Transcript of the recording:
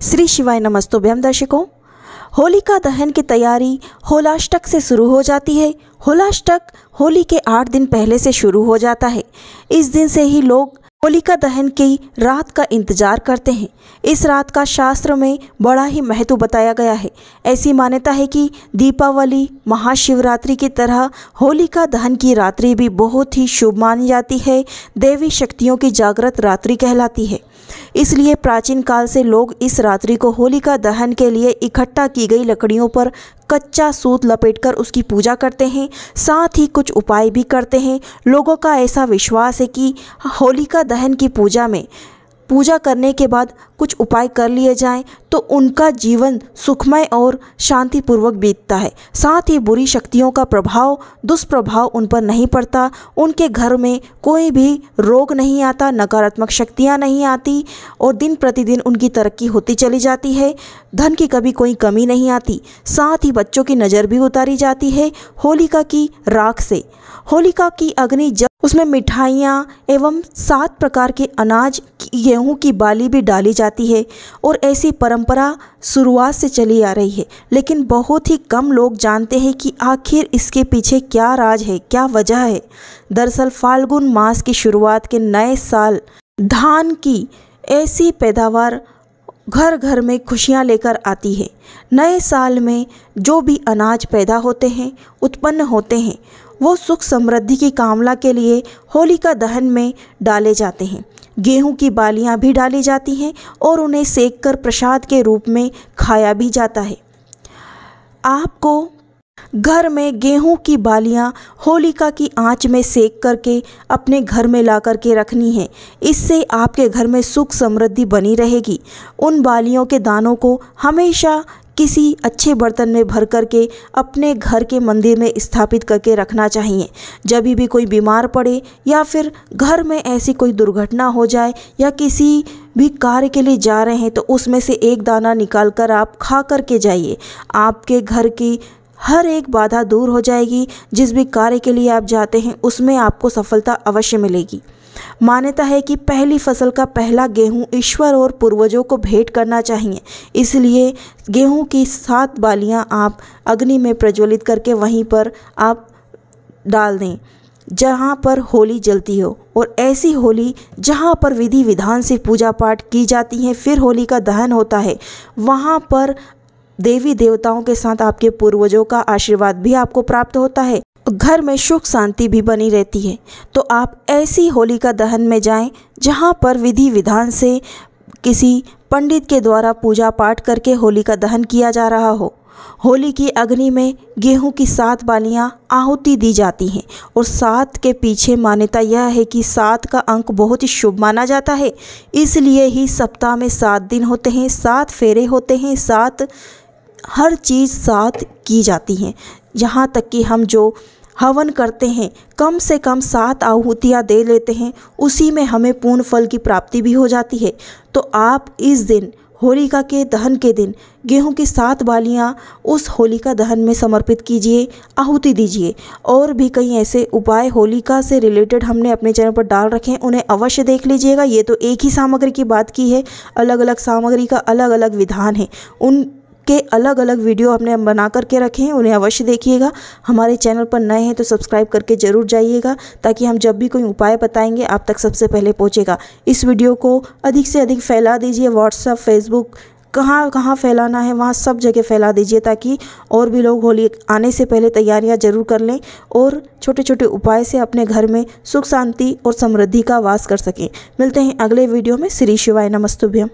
श्री शिवाय नमस्तुभ्यम दर्शकों। होलिका दहन की तैयारी होलाष्टक से शुरू हो जाती है। होलाष्टक होली के 8 दिन पहले से शुरू हो जाता है। इस दिन से ही लोग होलिका दहन की रात का इंतजार करते हैं। इस रात का शास्त्र में बड़ा ही महत्व बताया गया है। ऐसी मान्यता है कि दीपावली, महाशिवरात्रि की तरह होलिका दहन की रात्रि भी बहुत ही शुभ मानी जाती है। देवी शक्तियों की जागृत रात्रि कहलाती है। इसलिए प्राचीन काल से लोग इस रात्रि को होलिका दहन के लिए इकट्ठा की गई लकड़ियों पर कच्चा सूत लपेटकर उसकी पूजा करते हैं। साथ ही कुछ उपाय भी करते हैं। लोगों का ऐसा विश्वास है कि होलिका दहन की पूजा करने के बाद कुछ उपाय कर लिए जाएं तो उनका जीवन सुखमय और शांतिपूर्वक बीतता है। साथ ही बुरी शक्तियों का दुष्प्रभाव उन पर नहीं पड़ता। उनके घर में कोई भी रोग नहीं आता, नकारात्मक शक्तियां नहीं आती और दिन प्रतिदिन उनकी तरक्की होती चली जाती है। धन की कभी कोई कमी नहीं आती। साथ ही बच्चों की नज़र भी उतारी जाती है होलिका की राख से। होलिका की अग्नि जब उसमें मिठाइयाँ एवं 7 प्रकार के अनाज, गेहूं की बाली भी डाली जाती है और ऐसी परंपरा शुरुआत से चली आ रही है। लेकिन बहुत ही कम लोग जानते हैं कि आखिर इसके पीछे क्या राज है, क्या वजह है। दरअसल फाल्गुन मास की शुरुआत के नए साल धान की ऐसी पैदावार घर घर में खुशियाँ लेकर आती है। नए साल में जो भी अनाज पैदा होते हैं, उत्पन्न होते हैं, वो सुख समृद्धि की कामना के लिए होलिका दहन में डाले जाते हैं। गेहूं की बालियां भी डाली जाती हैं और उन्हें सेककर प्रसाद के रूप में खाया भी जाता है। आपको घर में गेहूं की बालियां होलिका की आंच में सेक करके अपने घर में ला करके रखनी है। इससे आपके घर में सुख समृद्धि बनी रहेगी। उन बालियों के दानों को हमेशा किसी अच्छे बर्तन में भर करके अपने घर के मंदिर में स्थापित करके रखना चाहिए। जब भी कोई बीमार पड़े या फिर घर में ऐसी कोई दुर्घटना हो जाए या किसी भी कार्य के लिए जा रहे हैं तो उसमें से एक दाना निकाल कर आप खा करके जाइए। आपके घर की हर एक बाधा दूर हो जाएगी। जिस भी कार्य के लिए आप जाते हैं उसमें आपको सफलता अवश्य मिलेगी। मान्यता है कि पहली फसल का पहला गेहूं ईश्वर और पूर्वजों को भेंट करना चाहिए। इसलिए गेहूं की 7 बालियां आप अग्नि में प्रज्वलित करके वहीं पर आप डाल दें जहां पर होली जलती हो। और ऐसी होली जहां पर विधि विधान से पूजा पाठ की जाती है, फिर होली का दहन होता है, वहां पर देवी देवताओं के साथ आपके पूर्वजों का आशीर्वाद भी आपको प्राप्त होता है। घर में सुख शांति भी बनी रहती है। तो आप ऐसी होलिका दहन में जाएं जहां पर विधि विधान से किसी पंडित के द्वारा पूजा पाठ करके होलिका दहन किया जा रहा हो। होली की अग्नि में गेहूं की 7 बालियां आहुति दी जाती हैं और 7 के पीछे मान्यता यह है कि 7 का अंक बहुत ही शुभ माना जाता है। इसलिए ही सप्ताह में 7 दिन होते हैं, 7 फेरे होते हैं, 7 हर चीज़ 7 की जाती हैं। यहाँ तक कि हम जो हवन करते हैं कम से कम 7 आहुतियाँ दे लेते हैं, उसी में हमें पूर्ण फल की प्राप्ति भी हो जाती है। तो आप इस दिन होलिका के दहन के दिन गेहूं की 7 बालियां उस होलिका दहन में समर्पित कीजिए, आहुति दीजिए। और भी कई ऐसे उपाय होलिका से रिलेटेड हमने अपने चैनल पर डाल रखे हैं, उन्हें अवश्य देख लीजिएगा। ये तो एक ही सामग्री की बात की है, अलग अलग सामग्री का अलग अलग विधान है। उनके अलग अलग वीडियो हमने बना करके रखे हैं, उन्हें अवश्य देखिएगा। हमारे चैनल पर नए हैं तो सब्सक्राइब करके ज़रूर जाइएगा ताकि हम जब भी कोई उपाय बताएंगे आप तक सबसे पहले पहुंचेगा। इस वीडियो को अधिक से अधिक फैला दीजिए। व्हाट्सएप, फेसबुक, कहाँ कहाँ फैलाना है वहाँ सब जगह फैला दीजिए ताकि और भी लोग होली आने से पहले तैयारियाँ ज़रूर कर लें और छोटे छोटे उपाय से अपने घर में सुख शांति और समृद्धि का वास कर सकें। मिलते हैं अगले वीडियो में। श्री शिवाय नमस्तुभ्यम।